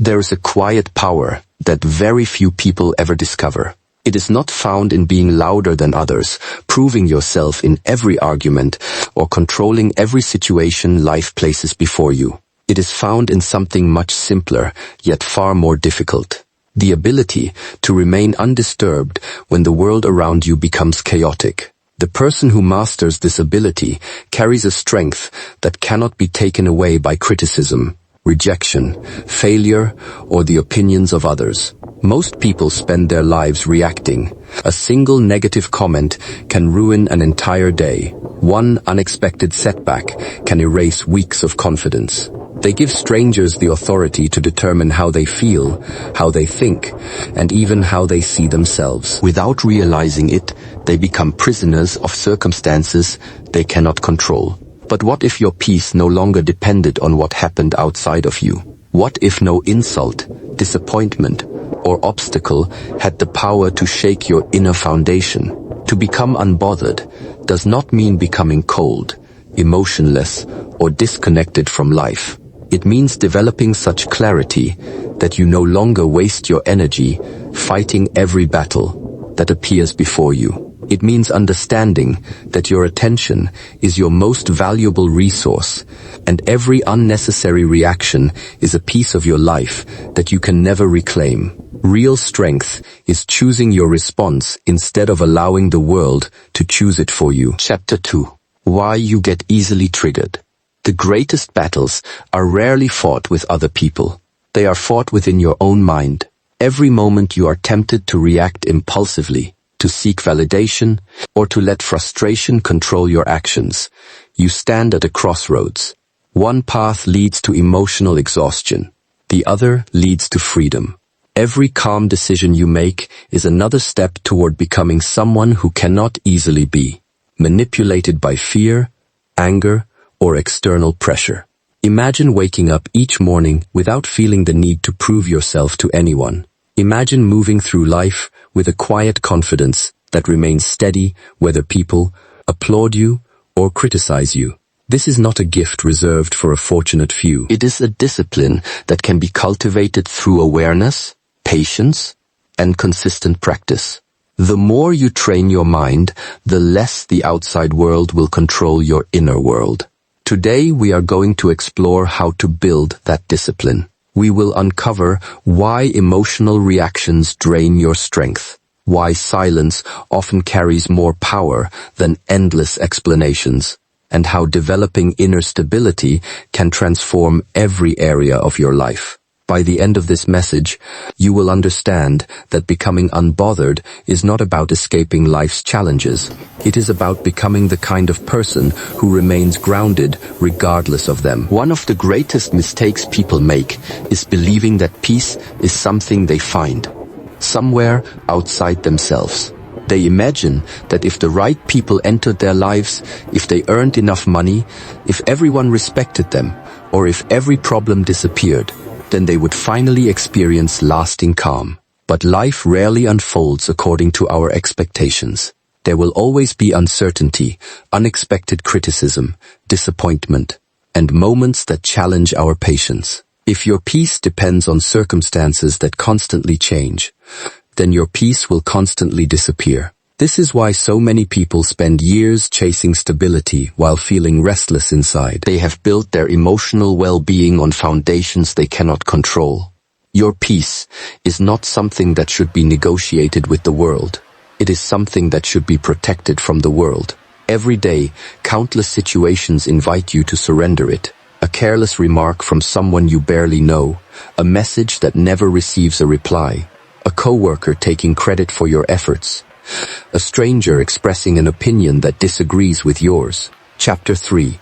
There is a quiet power that very few people ever discover. It is not found in being louder than others, proving yourself in every argument, or controlling every situation life places before you. It is found in something much simpler, yet far more difficult. The ability to remain undisturbed when the world around you becomes chaotic. The person who masters this ability carries a strength that cannot be taken away by criticism, rejection, failure, or the opinions of others. Most people spend their lives reacting. A single negative comment can ruin an entire day. One unexpected setback can erase weeks of confidence. They give strangers the authority to determine how they feel, how they think, and even how they see themselves. Without realizing it, they become prisoners of circumstances they cannot control. But what if your peace no longer depended on what happened outside of you? What if no insult, disappointment, or obstacle had the power to shake your inner foundation? To become unbothered does not mean becoming cold, emotionless, or disconnected from life. It means developing such clarity that you no longer waste your energy fighting every battle that appears before you. It means understanding that your attention is your most valuable resource, and every unnecessary reaction is a piece of your life that you can never reclaim. Real strength is choosing your response instead of allowing the world to choose it for you. Chapter 2. Why you get easily triggered. The greatest battles are rarely fought with other people. They are fought within your own mind. Every moment you are tempted to react impulsively, to seek validation, or to let frustration control your actions. You stand at a crossroads. One path leads to emotional exhaustion. The other leads to freedom. Every calm decision you make is another step toward becoming someone who cannot easily be manipulated by fear, anger, or external pressure. Imagine waking up each morning without feeling the need to prove yourself to anyone. Imagine moving through life with a quiet confidence that remains steady whether people applaud you or criticize you. This is not a gift reserved for a fortunate few. It is a discipline that can be cultivated through awareness, patience, and consistent practice. The more you train your mind, the less the outside world will control your inner world. Today we are going to explore how to build that discipline. We will uncover why emotional reactions drain your strength, why silence often carries more power than endless explanations, and how developing inner stability can transform every area of your life. By the end of this message, you will understand that becoming unbothered is not about escaping life's challenges. It is about becoming the kind of person who remains grounded regardless of them. One of the greatest mistakes people make is believing that peace is something they find somewhere outside themselves. They imagine that if the right people entered their lives, if they earned enough money, if everyone respected them, or if every problem disappeared, then they would finally experience lasting calm. But life rarely unfolds according to our expectations. There will always be uncertainty, unexpected criticism, disappointment, and moments that challenge our patience. If your peace depends on circumstances that constantly change, then your peace will constantly disappear. This is why so many people spend years chasing stability while feeling restless inside. They have built their emotional well-being on foundations they cannot control. Your peace is not something that should be negotiated with the world. It is something that should be protected from the world. Every day, countless situations invite you to surrender it. A careless remark from someone you barely know, a message that never receives a reply, a coworker taking credit for your efforts, a stranger expressing an opinion that disagrees with yours. Chapter 3.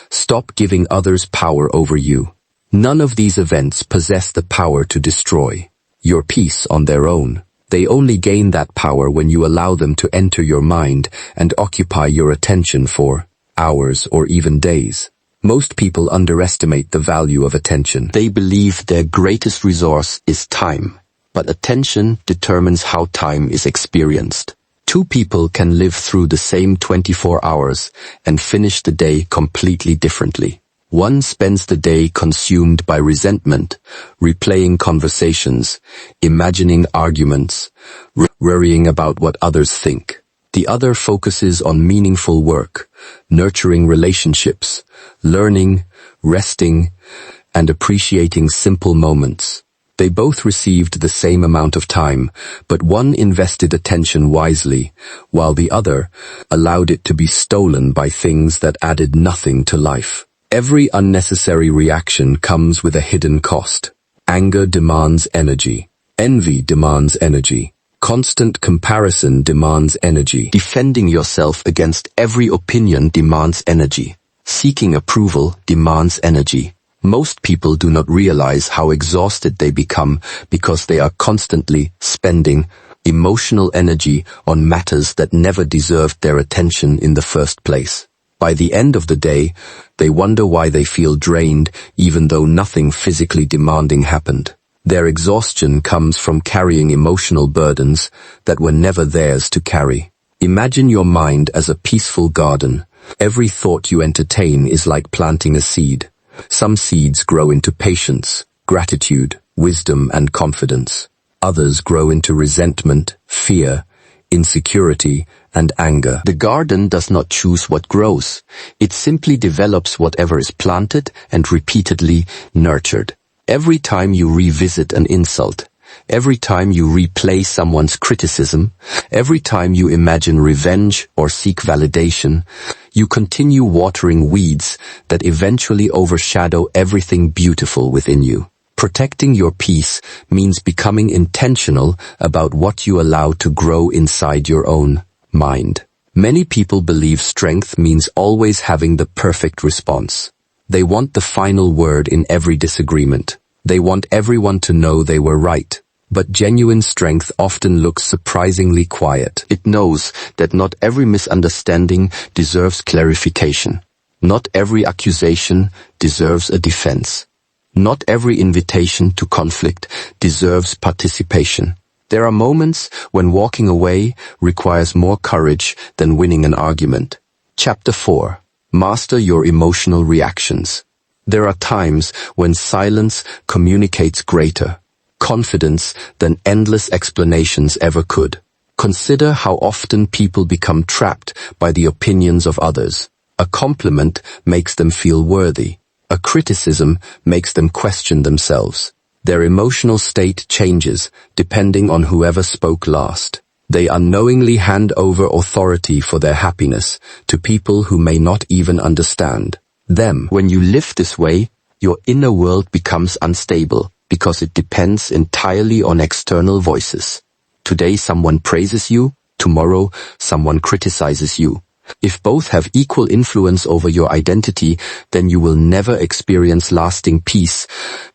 Stop giving others power over you. None of these events possess the power to destroy your peace on their own. They only gain that power when you allow them to enter your mind and occupy your attention for hours or even days. Most people underestimate the value of attention. They believe their greatest resource is time. But attention determines how time is experienced. Two people can live through the same 24 hours and finish the day completely differently. One spends the day consumed by resentment, replaying conversations, imagining arguments, worrying about what others think. The other focuses on meaningful work, nurturing relationships, learning, resting, and appreciating simple moments. They both received the same amount of time, but one invested attention wisely, while the other allowed it to be stolen by things that added nothing to life. Every unnecessary reaction comes with a hidden cost. Anger demands energy. Envy demands energy. Constant comparison demands energy. Defending yourself against every opinion demands energy. Seeking approval demands energy. Most people do not realize how exhausted they become because they are constantly spending emotional energy on matters that never deserved their attention in the first place. By the end of the day, they wonder why they feel drained even though nothing physically demanding happened. Their exhaustion comes from carrying emotional burdens that were never theirs to carry. Imagine your mind as a peaceful garden. Every thought you entertain is like planting a seed. Some seeds grow into patience, gratitude, wisdom, and confidence. Others grow into resentment, fear, insecurity, and anger. The garden does not choose what grows. It simply develops whatever is planted and repeatedly nurtured. Every time you revisit an insult, every time you replay someone's criticism, every time you imagine revenge or seek validation, you continue watering weeds that eventually overshadow everything beautiful within you. Protecting your peace means becoming intentional about what you allow to grow inside your own mind. Many people believe strength means always having the perfect response. They want the final word in every disagreement. They want everyone to know they were right. But genuine strength often looks surprisingly quiet. It knows that not every misunderstanding deserves clarification. Not every accusation deserves a defense. Not every invitation to conflict deserves participation. There are moments when walking away requires more courage than winning an argument. Chapter 4. Master your emotional reactions. There are times when silence communicates greater confidence than endless explanations ever could. Consider how often people become trapped by the opinions of others. A compliment makes them feel worthy. A criticism makes them question themselves. Their emotional state changes depending on whoever spoke last. They unknowingly hand over authority for their happiness to people who may not even understand them. When you live this way, your inner world becomes unstable because it depends entirely on external voices. Today someone praises you, tomorrow someone criticizes you. If both have equal influence over your identity, then you will never experience lasting peace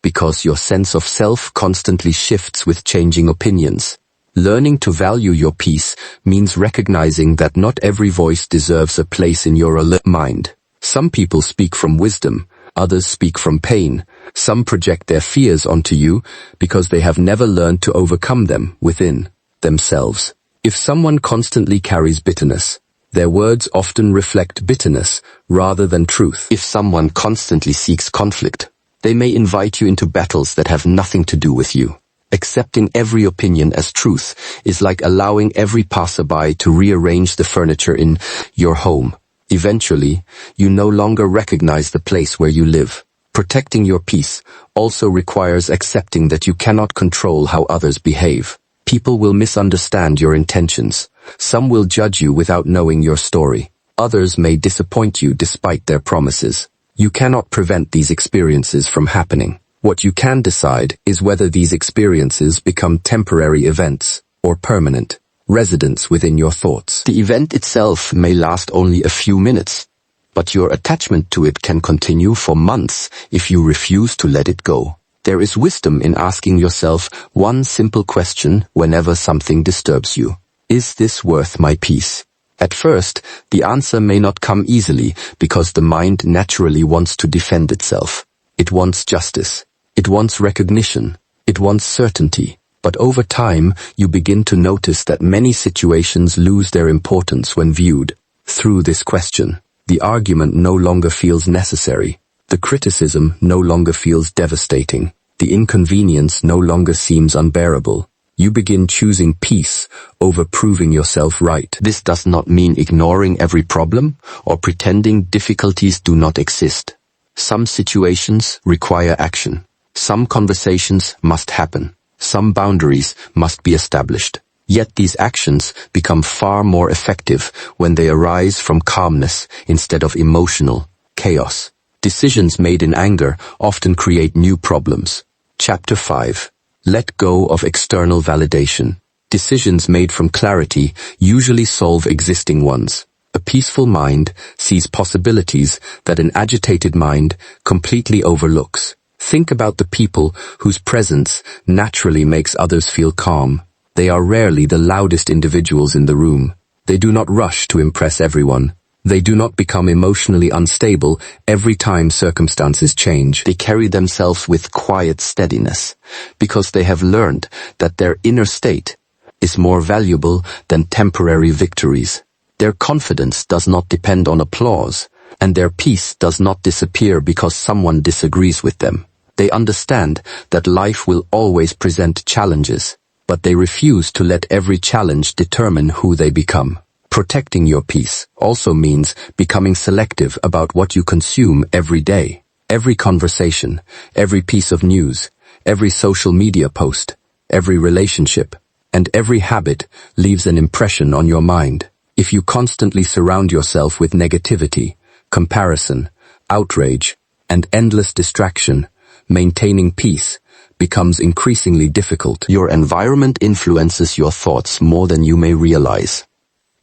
because your sense of self constantly shifts with changing opinions. Learning to value your peace means recognizing that not every voice deserves a place in your alert mind. Some people speak from wisdom, others speak from pain. Some project their fears onto you because they have never learned to overcome them within themselves. If someone constantly carries bitterness, their words often reflect bitterness rather than truth. If someone constantly seeks conflict, they may invite you into battles that have nothing to do with you. Accepting every opinion as truth is like allowing every passerby to rearrange the furniture in your home. Eventually, you no longer recognize the place where you live. Protecting your peace also requires accepting that you cannot control how others behave. People will misunderstand your intentions. Some will judge you without knowing your story. Others may disappoint you despite their promises. You cannot prevent these experiences from happening. What you can decide is whether these experiences become temporary events or permanent residents within your thoughts. The event itself may last only a few minutes, but your attachment to it can continue for months if you refuse to let it go. There is wisdom in asking yourself one simple question whenever something disturbs you. Is this worth my peace? At first, the answer may not come easily because the mind naturally wants to defend itself. It wants justice. It wants recognition. It wants certainty. But over time, you begin to notice that many situations lose their importance when viewed through this question. The argument no longer feels necessary. The criticism no longer feels devastating. The inconvenience no longer seems unbearable. You begin choosing peace over proving yourself right. This does not mean ignoring every problem or pretending difficulties do not exist. Some situations require action. Some conversations must happen. Some boundaries must be established. Yet these actions become far more effective when they arise from calmness instead of emotional chaos. Decisions made in anger often create new problems. Chapter 5. Let go of external validation. Decisions made from clarity usually solve existing ones. A peaceful mind sees possibilities that an agitated mind completely overlooks. Think about the people whose presence naturally makes others feel calm. They are rarely the loudest individuals in the room. They do not rush to impress everyone. They do not become emotionally unstable every time circumstances change. They carry themselves with quiet steadiness, because they have learned that their inner state is more valuable than temporary victories. Their confidence does not depend on applause, and their peace does not disappear because someone disagrees with them. They understand that life will always present challenges, but they refuse to let every challenge determine who they become. Protecting your peace also means becoming selective about what you consume every day. Every conversation, every piece of news, every social media post, every relationship, and every habit leaves an impression on your mind. If you constantly surround yourself with negativity, comparison, outrage, and endless distraction, maintaining peace becomes increasingly difficult. Your environment influences your thoughts more than you may realize.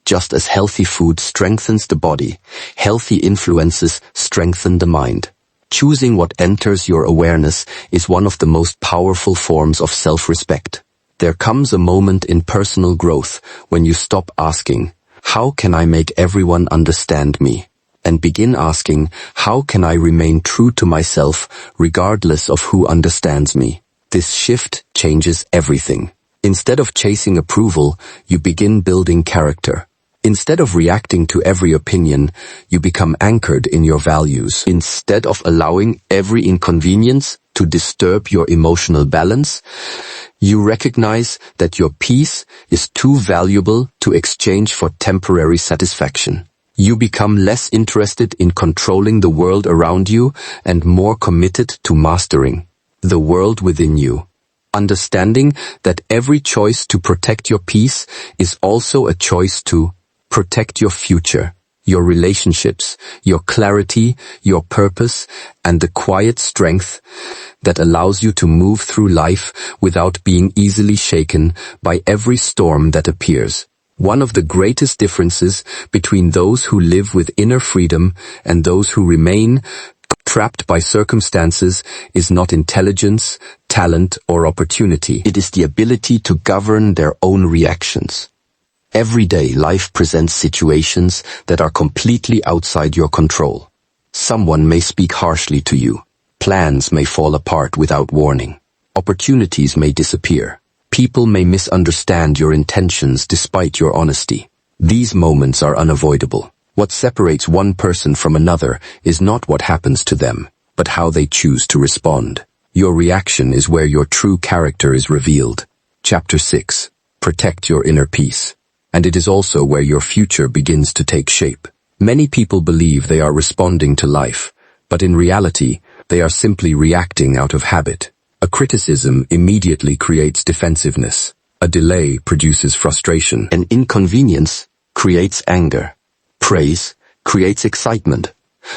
Just as healthy food strengthens the body, healthy influences strengthen the mind. Choosing what enters your awareness is one of the most powerful forms of self-respect. There comes a moment in personal growth when you stop asking, "How can I make everyone understand me?" and begin asking, "How can I remain true to myself regardless of who understands me?" This shift changes everything. Instead of chasing approval, you begin building character. Instead of reacting to every opinion, you become anchored in your values. Instead of allowing every inconvenience to disturb your emotional balance, you recognize that your peace is too valuable to exchange for temporary satisfaction. You become less interested in controlling the world around you and more committed to mastering the world within you. Understanding that every choice to protect your peace is also a choice to protect your future, your relationships, your clarity, your purpose, and the quiet strength that allows you to move through life without being easily shaken by every storm that appears. One of the greatest differences between those who live with inner freedom and those who remain trapped by circumstances is not intelligence, talent, or opportunity. It is the ability to govern their own reactions. Every day, life presents situations that are completely outside your control. Someone may speak harshly to you. Plans may fall apart without warning. Opportunities may disappear. People may misunderstand your intentions despite your honesty. These moments are unavoidable. What separates one person from another is not what happens to them, but how they choose to respond. Your reaction is where your true character is revealed. Chapter 6. Protect your inner peace. And it is also where your future begins to take shape. Many people believe they are responding to life, but in reality, they are simply reacting out of habit. A criticism immediately creates defensiveness. A delay produces frustration. An inconvenience creates anger. Praise creates excitement,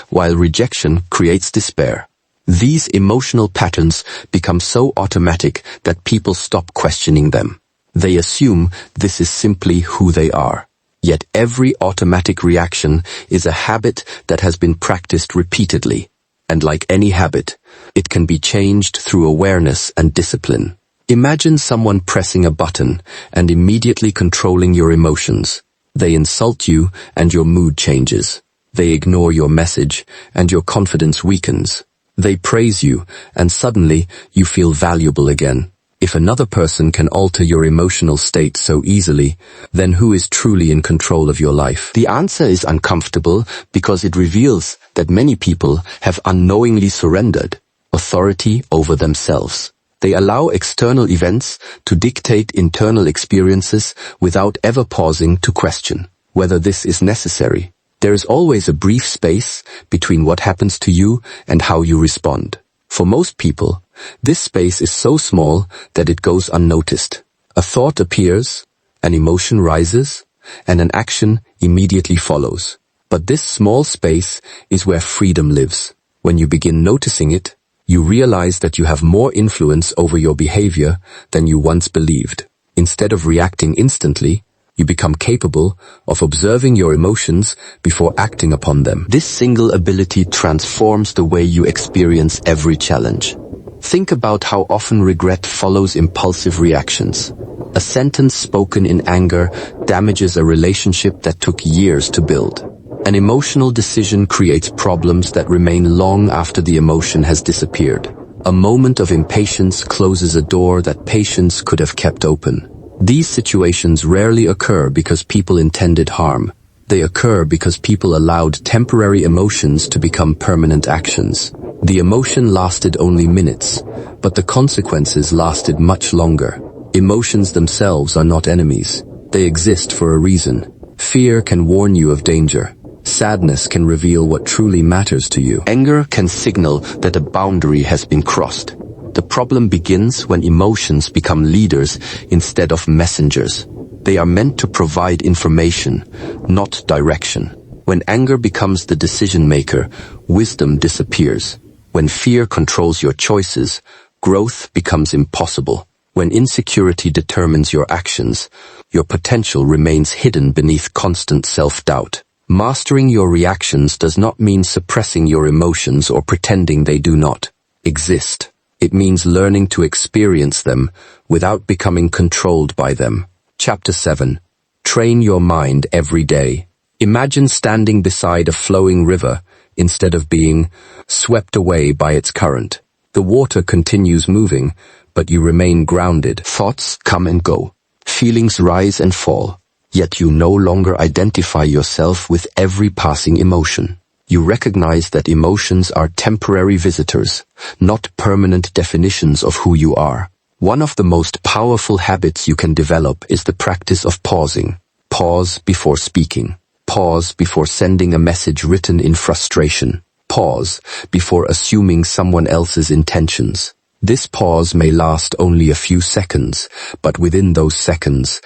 while rejection creates despair. These emotional patterns become so automatic that people stop questioning them. They assume this is simply who they are. Yet every automatic reaction is a habit that has been practiced repeatedly. And like any habit, it can be changed through awareness and discipline. Imagine someone pressing a button and immediately controlling your emotions. They insult you and your mood changes. They ignore your message and your confidence weakens. They praise you and suddenly you feel valuable again. If another person can alter your emotional state so easily, then who is truly in control of your life? The answer is uncomfortable because it reveals that many people have unknowingly surrendered authority over themselves. They allow external events to dictate internal experiences without ever pausing to question whether this is necessary. There is always a brief space between what happens to you and how you respond. For most people, this space is so small that it goes unnoticed. A thought appears, an emotion rises, and an action immediately follows. But this small space is where freedom lives. When you begin noticing it, you realize that you have more influence over your behavior than you once believed. Instead of reacting instantly, you become capable of observing your emotions before acting upon them. This single ability transforms the way you experience every challenge. Think about how often regret follows impulsive reactions. A sentence spoken in anger damages a relationship that took years to build. An emotional decision creates problems that remain long after the emotion has disappeared. A moment of impatience closes a door that patience could have kept open. These situations rarely occur because people intended harm. They occur because people allowed temporary emotions to become permanent actions. The emotion lasted only minutes, but the consequences lasted much longer. Emotions themselves are not enemies. They exist for a reason. Fear can warn you of danger. Sadness can reveal what truly matters to you. Anger can signal that a boundary has been crossed. The problem begins when emotions become leaders instead of messengers. They are meant to provide information, not direction. When anger becomes the decision maker, wisdom disappears. When fear controls your choices, growth becomes impossible. When insecurity determines your actions, your potential remains hidden beneath constant self-doubt. Mastering your reactions does not mean suppressing your emotions or pretending they do not exist. It means learning to experience them without becoming controlled by them. Chapter 7. Train your mind every day. Imagine standing beside a flowing river instead of being swept away by its current. The water continues moving, but you remain grounded. Thoughts come and go. Feelings rise and fall. Yet you no longer identify yourself with every passing emotion. You recognize that emotions are temporary visitors, not permanent definitions of who you are. One of the most powerful habits you can develop is the practice of pausing. Pause before speaking. Pause before sending a message written in frustration. Pause before assuming someone else's intentions. This pause may last only a few seconds, but within those seconds,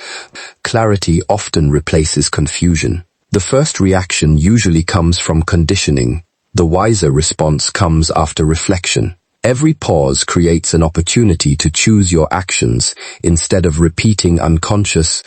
clarity often replaces confusion. The first reaction usually comes from conditioning. The wiser response comes after reflection. Every pause creates an opportunity to choose your actions instead of repeating unconscious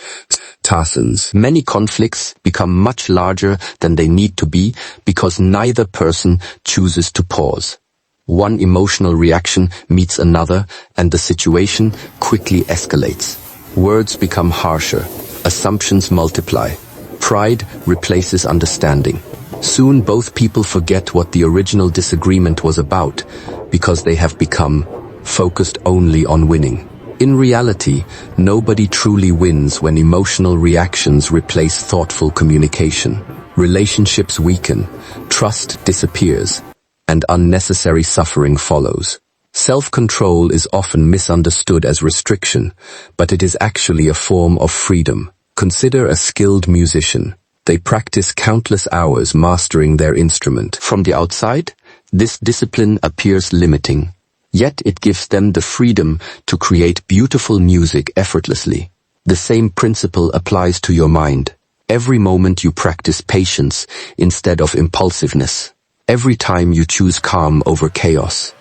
tasks. Many conflicts become much larger than they need to be because neither person chooses to pause. One emotional reaction meets another, and the situation quickly escalates. Words become harsher. Assumptions multiply. Pride replaces understanding. Soon both people forget what the original disagreement was about because they have become focused only on winning. In reality, nobody truly wins when emotional reactions replace thoughtful communication. Relationships weaken, trust disappears, and unnecessary suffering follows. Self-control is often misunderstood as restriction, but it is actually a form of freedom. Consider a skilled musician. They practice countless hours mastering their instrument. From the outside, this discipline appears limiting, yet it gives them the freedom to create beautiful music effortlessly. The same principle applies to your mind. Every moment you practice patience instead of impulsiveness. Every time you choose calm over chaos,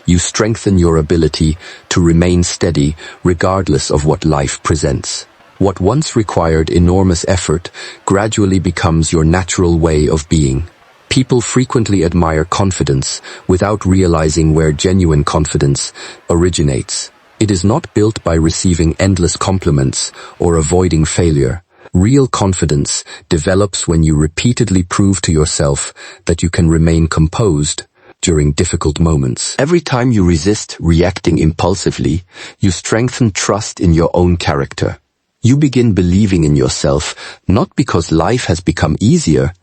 you strengthen your ability to remain steady regardless of what life presents. What once required enormous effort gradually becomes your natural way of being. People frequently admire confidence without realizing where genuine confidence originates. It is not built by receiving endless compliments or avoiding failure. Real confidence develops when you repeatedly prove to yourself that you can remain composed, during difficult moments. Every time you resist reacting impulsively, you strengthen trust in your own character. You begin believing in yourself, not because life has become easier,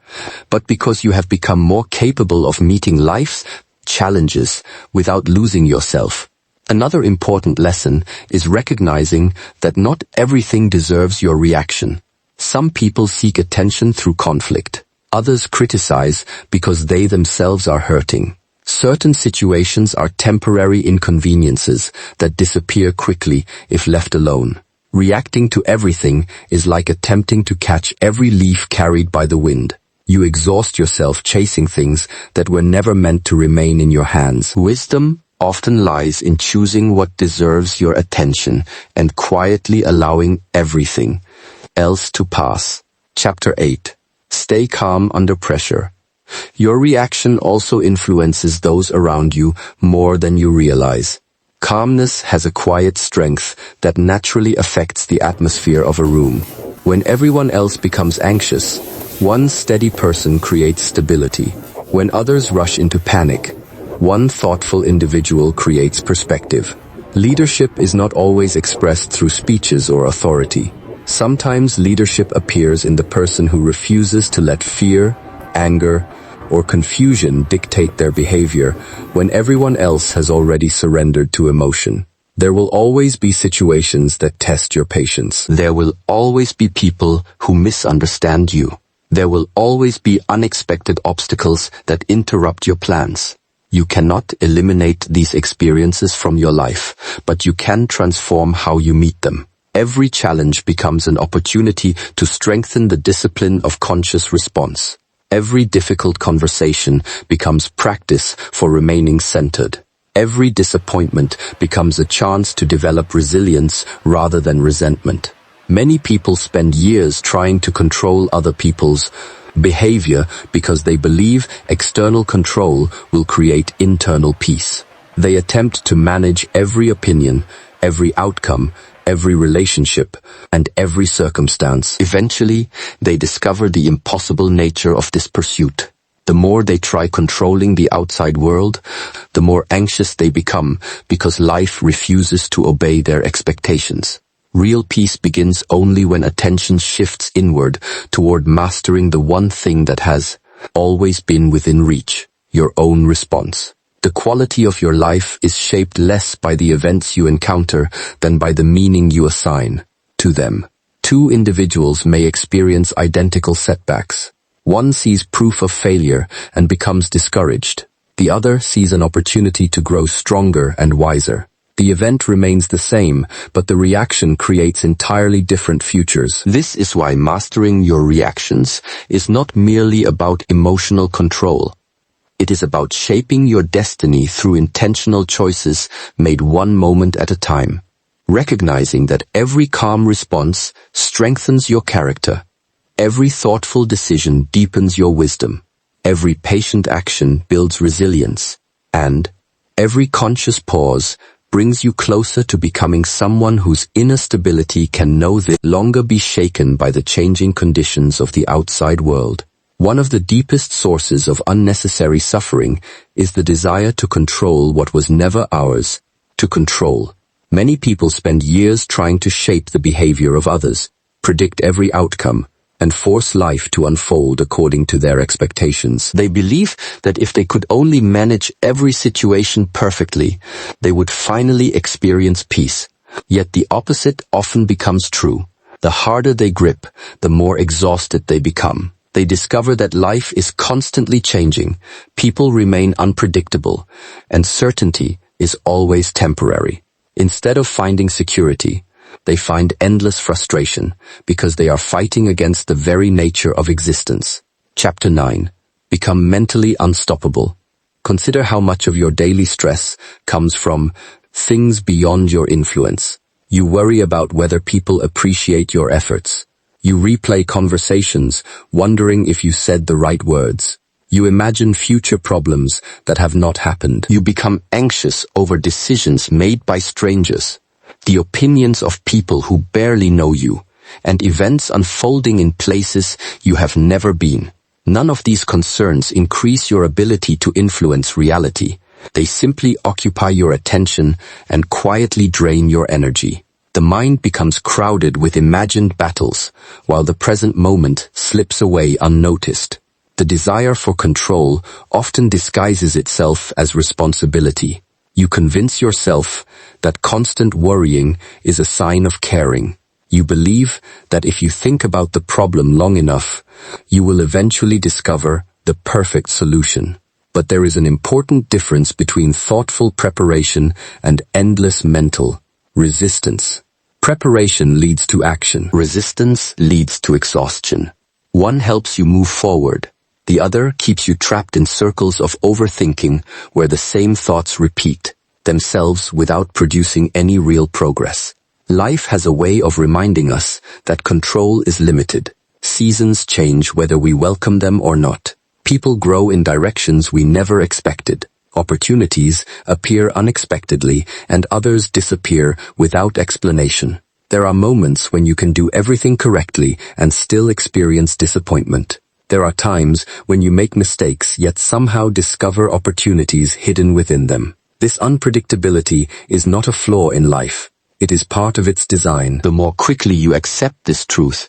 but because you have become more capable of meeting life's challenges without losing yourself. Another important lesson is recognizing that not everything deserves your reaction. Some people seek attention through conflict. Others criticize because they themselves are hurting. Certain situations are temporary inconveniences that disappear quickly if left alone. Reacting to everything is like attempting to catch every leaf carried by the wind. You exhaust yourself chasing things that were never meant to remain in your hands. Wisdom often lies in choosing what deserves your attention and quietly allowing everything else to pass. Chapter 8. Stay calm under pressure. Your reaction also influences those around you more than you realize. Calmness has a quiet strength that naturally affects the atmosphere of a room. When everyone else becomes anxious, one steady person creates stability. When others rush into panic, one thoughtful individual creates perspective. Leadership is not always expressed through speeches or authority. Sometimes leadership appears in the person who refuses to let fear, anger, or confusion dictate their behavior when everyone else has already surrendered to emotion. There will always be situations that test your patience. There will always be people who misunderstand you. There will always be unexpected obstacles that interrupt your plans. You cannot eliminate these experiences from your life, but you can transform how you meet them. Every challenge becomes an opportunity to strengthen the discipline of conscious response. Every difficult conversation becomes practice for remaining centered. Every disappointment becomes a chance to develop resilience rather than resentment. Many people spend years trying to control other people's behavior because they believe external control will create internal peace. They attempt to manage every opinion, every outcome, every relationship, and every circumstance. Eventually, they discover the impossible nature of this pursuit. The more they try controlling the outside world, the more anxious they become because life refuses to obey their expectations. Real peace begins only when attention shifts inward toward mastering the one thing that has always been within reach, your own response. The quality of your life is shaped less by the events you encounter than by the meaning you assign to them. Two individuals may experience identical setbacks. One sees proof of failure and becomes discouraged. The other sees an opportunity to grow stronger and wiser. The event remains the same, but the reaction creates entirely different futures. This is why mastering your reactions is not merely about emotional control. It is about shaping your destiny through intentional choices made one moment at a time. Recognizing that every calm response strengthens your character. Every thoughtful decision deepens your wisdom. Every patient action builds resilience. And every conscious pause brings you closer to becoming someone whose inner stability can no longer be shaken by the changing conditions of the outside world. One of the deepest sources of unnecessary suffering is the desire to control what was never ours to control. Many people spend years trying to shape the behavior of others, predict every outcome, and force life to unfold according to their expectations. They believe that if they could only manage every situation perfectly, they would finally experience peace. Yet the opposite often becomes true. The harder they grip, the more exhausted they become. They discover that life is constantly changing, people remain unpredictable, and certainty is always temporary. Instead of finding security, they find endless frustration because they are fighting against the very nature of existence. Chapter 9. Become mentally unstoppable. Consider how much of your daily stress comes from things beyond your influence. You worry about whether people appreciate your efforts. You replay conversations, wondering if you said the right words. You imagine future problems that have not happened. You become anxious over decisions made by strangers, the opinions of people who barely know you, and events unfolding in places you have never been. None of these concerns increase your ability to influence reality. They simply occupy your attention and quietly drain your energy. The mind becomes crowded with imagined battles, while the present moment slips away unnoticed. The desire for control often disguises itself as responsibility. You convince yourself that constant worrying is a sign of caring. You believe that if you think about the problem long enough, you will eventually discover the perfect solution. But there is an important difference between thoughtful preparation and endless mental resistance. Preparation leads to action. Resistance leads to exhaustion. One helps you move forward. The other keeps you trapped in circles of overthinking where the same thoughts repeat themselves without producing any real progress. Life has a way of reminding us that control is limited. Seasons change whether we welcome them or not. People grow in directions we never expected. Opportunities appear unexpectedly and others disappear without explanation. There are moments when you can do everything correctly and still experience disappointment. There are times when you make mistakes yet somehow discover opportunities hidden within them. This unpredictability is not a flaw in life. It is part of its design. The more quickly you accept this truth,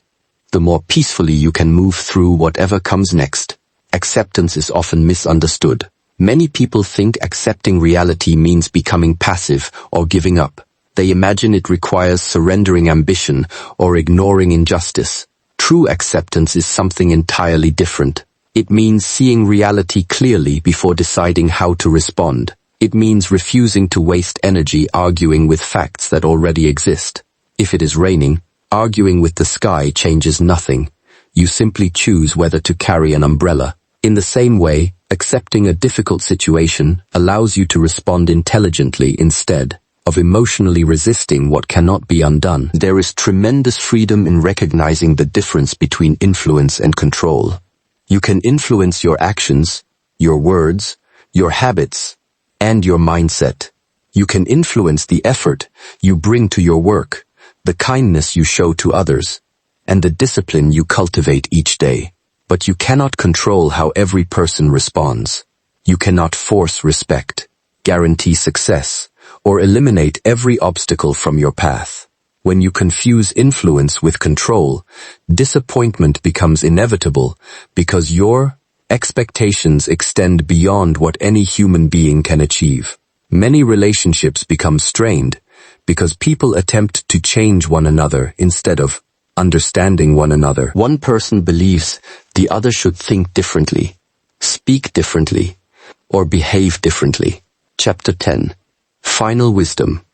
the more peacefully you can move through whatever comes next. Acceptance is often misunderstood. Many people think accepting reality means becoming passive or giving up. They imagine it requires surrendering ambition or ignoring injustice. True acceptance is something entirely different. It means seeing reality clearly before deciding how to respond. It means refusing to waste energy arguing with facts that already exist. If it is raining, arguing with the sky changes nothing. You simply choose whether to carry an umbrella. In the same way, accepting a difficult situation allows you to respond intelligently instead of emotionally resisting what cannot be undone. There is tremendous freedom in recognizing the difference between influence and control. You can influence your actions, your words, your habits, and your mindset. You can influence the effort you bring to your work, the kindness you show to others, and the discipline you cultivate each day. But you cannot control how every person responds. You cannot force respect, guarantee success, or eliminate every obstacle from your path. When you confuse influence with control, disappointment becomes inevitable because your expectations extend beyond what any human being can achieve. Many relationships become strained because people attempt to change one another instead of understanding one another. One person believes the other should think differently, speak differently, or behave differently. Chapter 10. Final wisdom.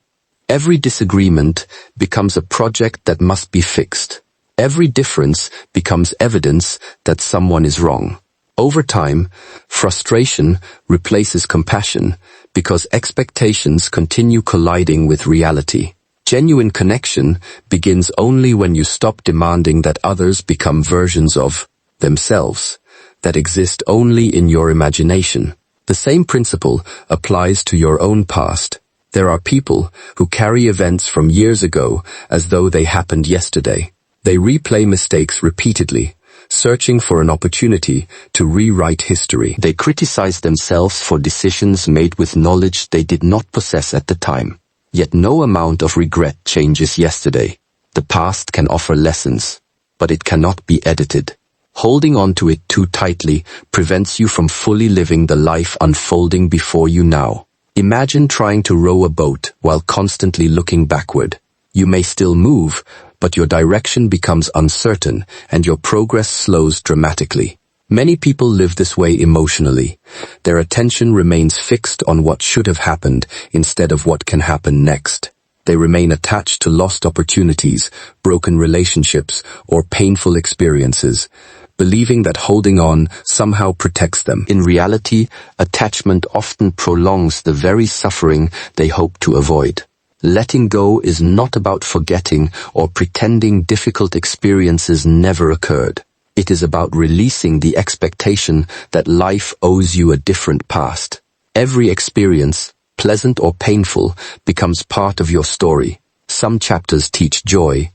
Every disagreement becomes a project that must be fixed. Every difference becomes evidence that someone is wrong. Over time, frustration replaces compassion because expectations continue colliding with reality. Genuine connection begins only when you stop demanding that others become versions of themselves that exist only in your imagination. The same principle applies to your own past. There are people who carry events from years ago as though they happened yesterday. They replay mistakes repeatedly, searching for an opportunity to rewrite history. They criticize themselves for decisions made with knowledge they did not possess at the time. Yet no amount of regret changes yesterday. The past can offer lessons, but it cannot be edited. Holding on to it too tightly prevents you from fully living the life unfolding before you now. Imagine trying to row a boat while constantly looking backward. You may still move, but your direction becomes uncertain and your progress slows dramatically. Many people live this way emotionally. Their attention remains fixed on what should have happened instead of what can happen next. They remain attached to lost opportunities, broken relationships, or painful experiences, believing that holding on somehow protects them. In reality, attachment often prolongs the very suffering they hope to avoid. Letting go is not about forgetting or pretending difficult experiences never occurred. It is about releasing the expectation that life owes you a different past. Every experience, pleasant or painful, becomes part of your story. Some chapters teach joy,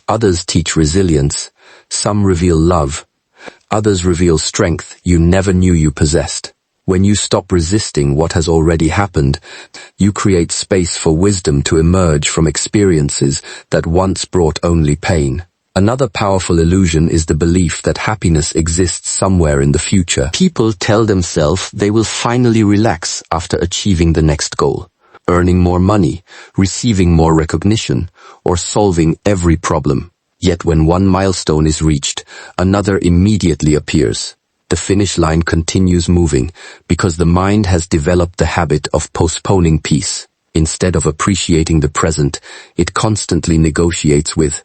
others teach resilience, some reveal love, Others reveal strength you never knew you possessed. When you stop resisting what has already happened, you create space for wisdom to emerge from experiences that once brought only pain. Another powerful illusion is the belief that happiness exists somewhere in the future. People tell themselves they will finally relax after achieving the next goal, earning more money, receiving more recognition, or solving every problem. Yet when one milestone is reached, another immediately appears. The finish line continues moving because the mind has developed the habit of postponing peace. Instead of appreciating the present, it constantly negotiates with